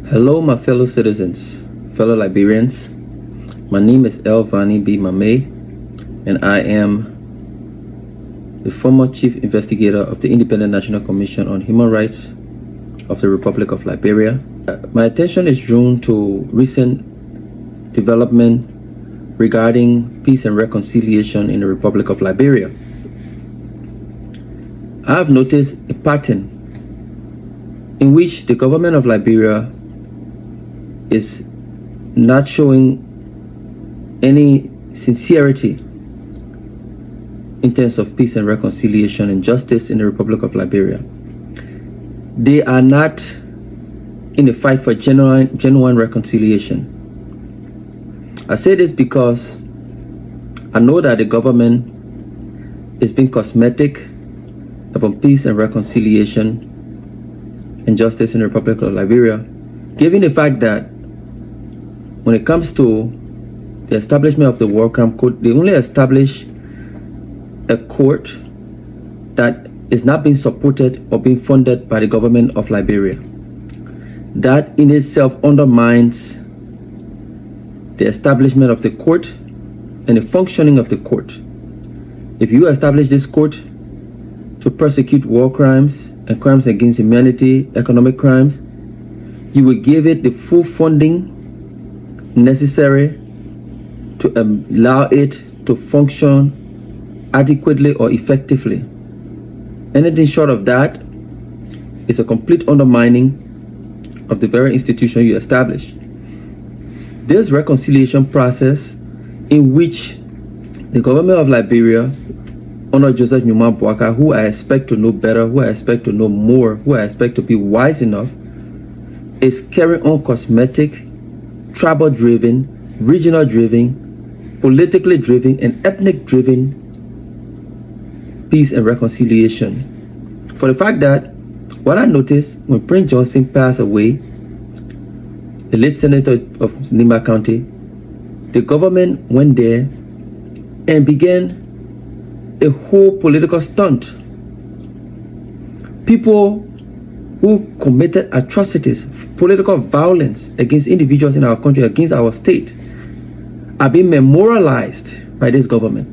Hello, my fellow citizens, fellow Liberians. My name is L.Varnie B. Mame, and I am the former Chief Investigator of the Independent National Commission on Human Rights of the Republic of Liberia. My attention is drawn to recent development regarding peace and reconciliation in the Republic of Liberia. I have noticed a pattern in which the government of Liberia is not showing any sincerity in terms of peace and reconciliation and justice in the Republic of Liberia. They are not in a fight for genuine reconciliation. I say this because I know that the government is being cosmetic about peace and reconciliation and justice in the Republic of Liberia, given the fact that when it comes to the establishment of the War Crime Court, they only establish a court that is not being supported or being funded by the government of Liberia. That in itself undermines the establishment of the court and the functioning of the court. If you establish this court to prosecute war crimes and crimes against humanity, economic crimes, you will give it the full funding necessary to allow it to function adequately or effectively. Anything short of that is a complete undermining of the very institution you establish. This reconciliation process in which the government of Liberia, under Joseph Boakai, who I expect to know better, who I expect to know more, who I expect to be wise enough, is carrying on cosmetic, tribal-driven, regional-driven, politically driven, and ethnic-driven peace and reconciliation. For the fact that what I noticed when Prince Johnson passed away, the late senator of Nima County, the government went there and began a whole political stunt. People who committed atrocities, political violence against individuals in our country, against our state, are being memorialized by this government.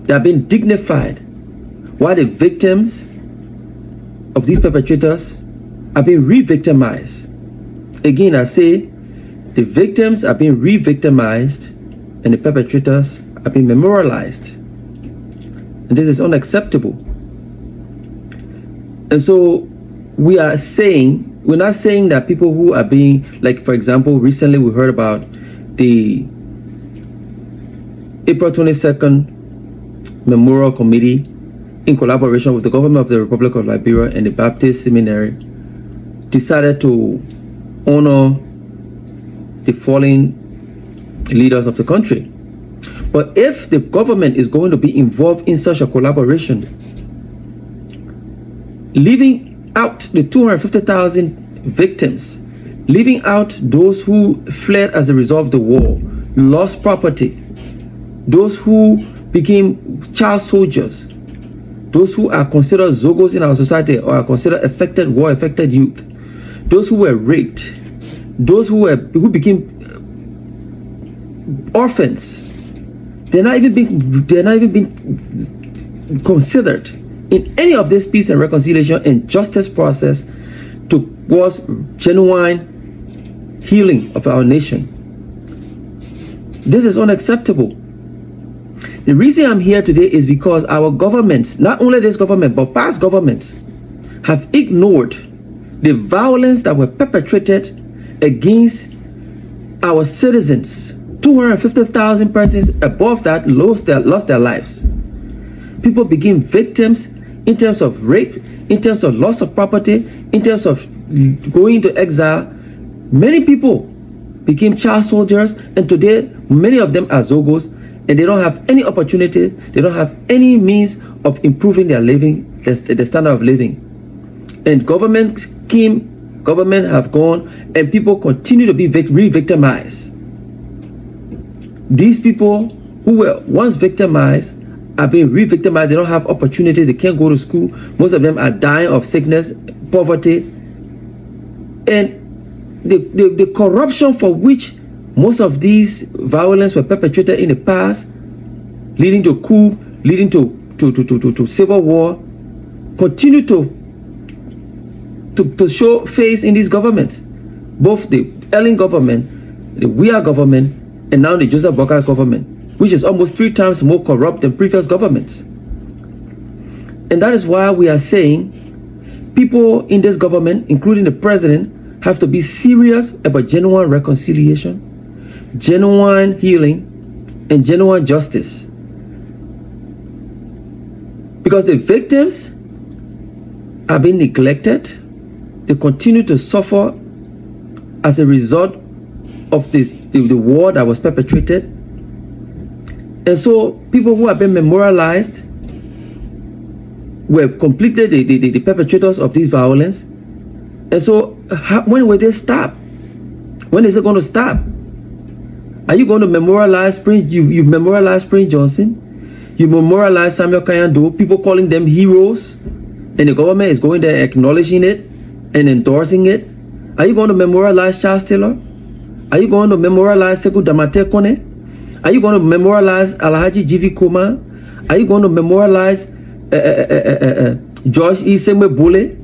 They are being dignified, while the victims of these perpetrators are being re-victimized. Again, I say, the victims are being re-victimized and the perpetrators are being memorialized. And this is unacceptable. And so we're not saying that people who are being, like for example, recently we heard about the April 22nd Memorial Committee in collaboration with the government of the Republic of Liberia and the Baptist Seminary decided to honor the fallen leaders of the country. But if the government is going to be involved in such a collaboration, leaving out the 250,000 victims, leaving out those who fled as a result of the war, lost property, those who became child soldiers, those who are considered zogos in our society or are considered war-affected youth, those who were raped, those who became orphans, they're not even being considered in any of this peace and reconciliation and justice process towards genuine healing of our nation. This is unacceptable. The reason I'm here today is because our governments, not only this government, but past governments, have ignored the violence that were perpetrated against our citizens. 250,000 persons above that lost their lives. People became victims in terms of rape, in terms of loss of property, in terms of going into exile. Many people became child soldiers, and today many of them are zogos, and they don't have any opportunity, they don't have any means of improving their living, the standard of living. And government have gone, and people continue to be re-victimized. These people who were once victimized are being re-victimized. They don't have opportunity, they can't go to school. Most of them are dying of sickness, poverty. And the corruption for which most of these violence were perpetrated in the past, leading to coup, leading to civil war, continue to show face in these governments, both the Ellen government, the Weah government, and now the Joseph Boakai government, which is almost 3 times more corrupt than previous governments. And that is why we are saying people in this government, including the president, have to be serious about genuine reconciliation, genuine healing, and genuine justice. Because the victims are being neglected, they continue to suffer as a result of the war that was perpetrated. And so people who have been memorialized were completely the perpetrators of this violence. And so when will they stop? When is it going to stop? Are you going to memorialize Prince? You memorialize Prince Johnson? You memorialize Samuel Kanyando, people calling them heroes, and the government is going there acknowledging it and endorsing it. Are you going to memorialize Charles Taylor? Are you going to memorialize Sekou Damate Kone? Are you going to memorialize Alhaji G.V. Kuma? Are you going to memorialize George Iseme Bole?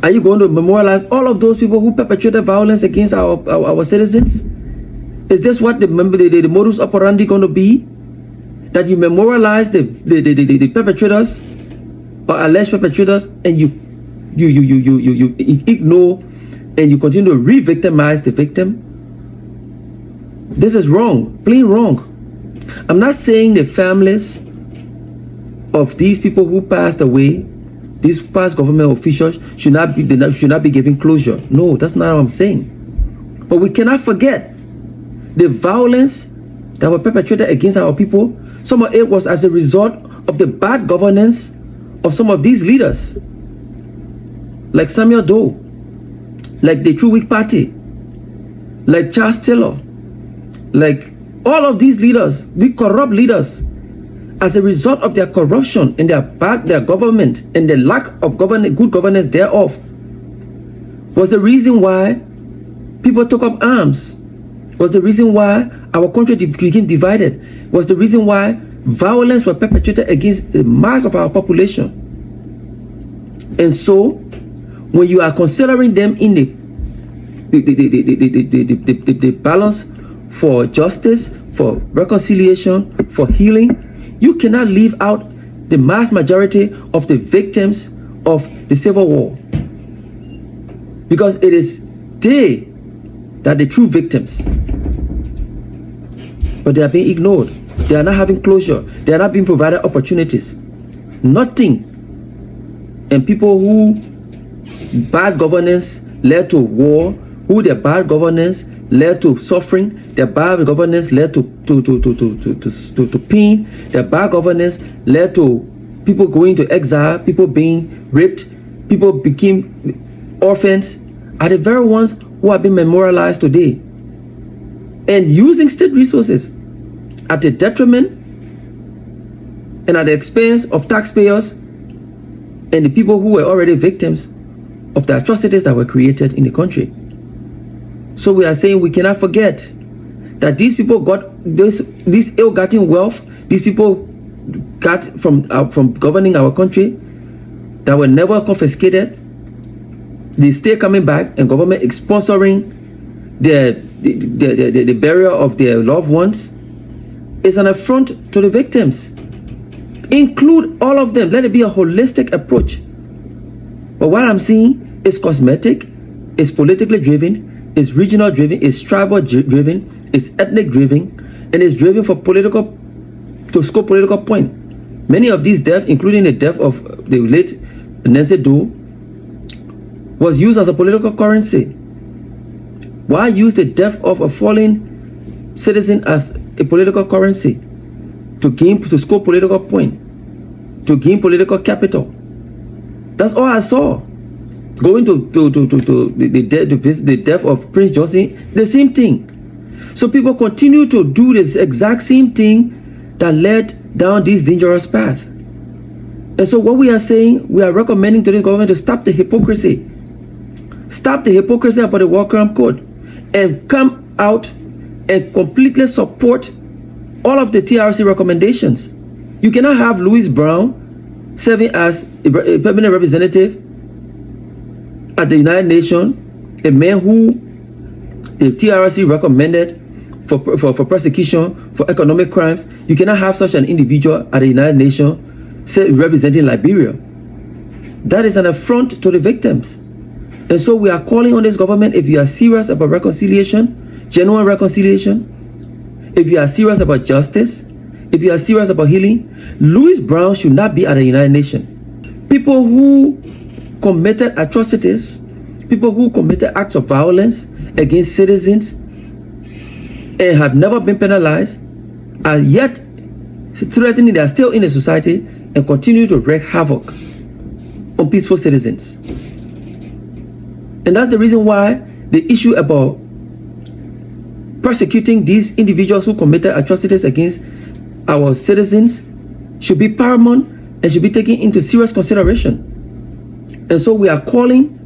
Are you going to memorialize all of those people who perpetrated violence against our citizens? Is this what the modus operandi going to be? That you memorialize the perpetrators or alleged perpetrators, and you ignore and you continue to re-victimize the victim? This is wrong, plain wrong. I'm not saying the families of these people who passed away, these past government officials, should not be given closure. No, that's not what I'm saying. But we cannot forget the violence that were perpetrated against our people. Some of it was as a result of the bad governance of some of these leaders, like Samuel Doe, like the True Week Party, like Charles Taylor, like all of these leaders, the corrupt leaders, as a result of their corruption and their government and the lack of good governance thereof, was the reason why people took up arms, was the reason why our country became divided, was the reason why violence was perpetrated against the mass of our population. And so, when you are considering them in the balance for justice, for reconciliation, for healing, you cannot leave out the mass majority of the victims of the Civil War. Because it is they that are the true victims. But they are being ignored. They are not having closure. They are not being provided opportunities. Nothing. And people who bad governance led to war, who their bad governance led to suffering, their bad governance led to pain, their bad governance led to people going to exile, people being raped, people became orphans, are the very ones who have been memorialized today. And using state resources at the detriment and at the expense of taxpayers and the people who were already victims of the atrocities that were created in the country. So we are saying we cannot forget that these people got this ill-gotten wealth, these people got from governing our country, that were never confiscated. They stay coming back, and government is sponsoring the burial of their loved ones. Is an affront to the victims. Include all of them. Let it be a holistic approach. But what I'm seeing is cosmetic, is politically driven, is regional driven, is tribal driven, is ethnic driven, and is driven for to score political point. Many of these deaths, including the death of the late Nancy Doe, was used as a political currency. Why use the death of a fallen citizen as a political currency to score political point, to gain political capital? That's all I saw. Going to the death of Prince Johnson, the same thing. So people continue to do this exact same thing that led down this dangerous path. And so what we are saying, we are recommending to the government to stop the hypocrisy. Stop the hypocrisy about the War Crime Code. and come out and completely support all of the TRC recommendations. You cannot have Louis Brown serving as a permanent representative at the United Nations, a man who the TRC recommended for prosecution for economic crimes. You cannot have such an individual at the United Nations representing Liberia. That is an affront to the victims. And so we are calling on this government, if you are serious about reconciliation, genuine reconciliation, if you are serious about justice, if you are serious about healing, Louis Brown should not be at the United Nations. People who committed atrocities, people who committed acts of violence against citizens and have never been penalized are yet threatening, they are still in the society and continue to wreak havoc on peaceful citizens. And that's the reason why the issue about persecuting these individuals who committed atrocities against our citizens should be paramount and should be taken into serious consideration. And so we are calling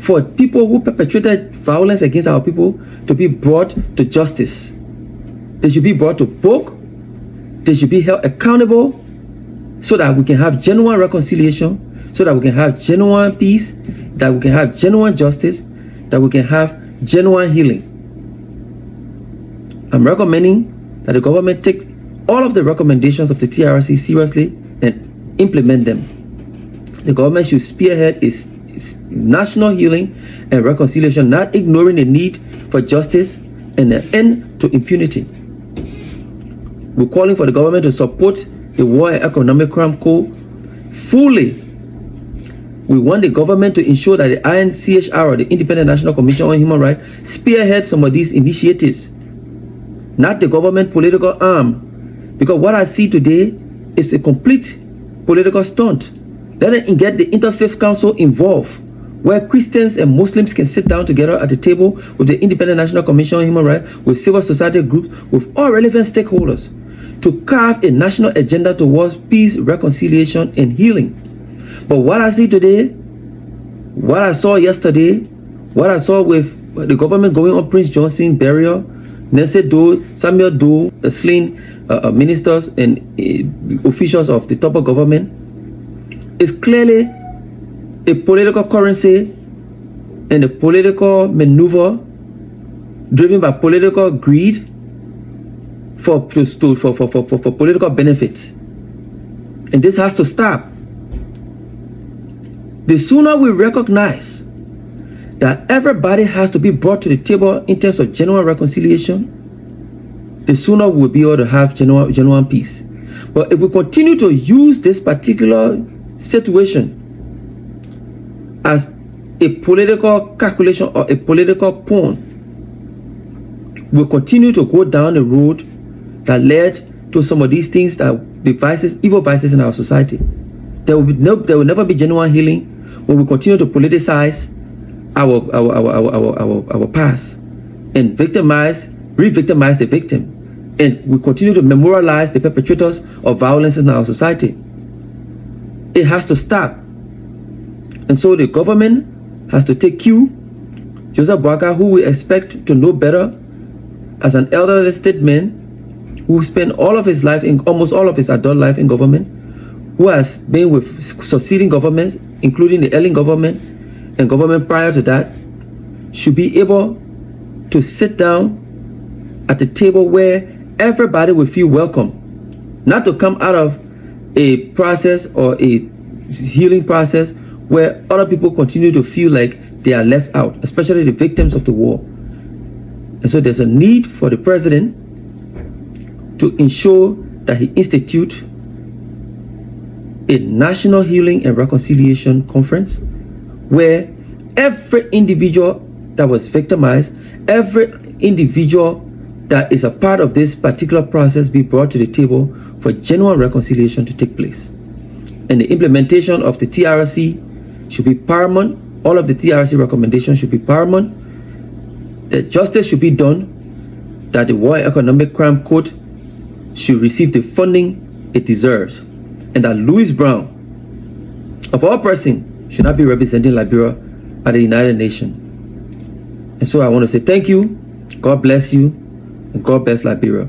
for people who perpetrated violence against our people to be brought to justice. They should be brought to book. They should be held accountable so that we can have genuine reconciliation, so that we can have genuine peace, that we can have genuine justice, that we can have genuine healing. I'm recommending that the government take all of the recommendations of the TRC seriously and implement them. The government should spearhead its national healing and reconciliation, not ignoring the need for justice and an end to impunity. We're calling for the government to support the War and Economic Crime Code fully. We want the government to ensure that the INCHR, or the Independent National Commission on Human Rights, spearhead some of these initiatives, not the government political arm. Because what I see today is a complete political stunt. Let them get the Interfaith Council involved, where Christians and Muslims can sit down together at the table with the Independent National Commission on Human Rights, with civil society groups, with all relevant stakeholders, to carve a national agenda towards peace, reconciliation, and healing. But what I see today, what I saw yesterday, what I saw with the government going on Prince Johnson burial, Nancy Doe, Samuel Doe, the slain ministers and officials of the top of government, is clearly a political currency and a political maneuver driven by political greed for political benefits. And this has to stop. The sooner we recognize that everybody has to be brought to the table in terms of genuine reconciliation, the sooner we'll be able to have genuine peace. But if we continue to use this particular situation as a political calculation or a political pawn, we'll continue to go down the road that led to some of these things, that the vices, evil vices in our society. There will never be genuine healing when we continue to politicize our past and re-victimize the victim, and we continue to memorialize the perpetrators of violence in our society. It has to stop. And so the government has to take cue. Joseph Boakai, who we expect to know better as an elderly statesman who spent all of his life, almost all of his adult life in government, who has been with succeeding governments, including the Ellen government and government prior to that, should be able to sit down at the table where everybody will feel welcome, not to come out of a process or a healing process where other people continue to feel like they are left out, especially the victims of the war. And so there's a need for the president to ensure that he institute a national healing and reconciliation conference where every individual that was victimized, every individual that is a part of this particular process be brought to the table for genuine reconciliation to take place. And the implementation of the TRC should be paramount. All of the TRC recommendations should be paramount. That justice should be done, that the War and Economic Crime Code should receive the funding it deserves, and that Louis Brown, of all persons, should not be representing Liberia at the United Nations. And so I want to say thank you, God bless you, and God bless Liberia.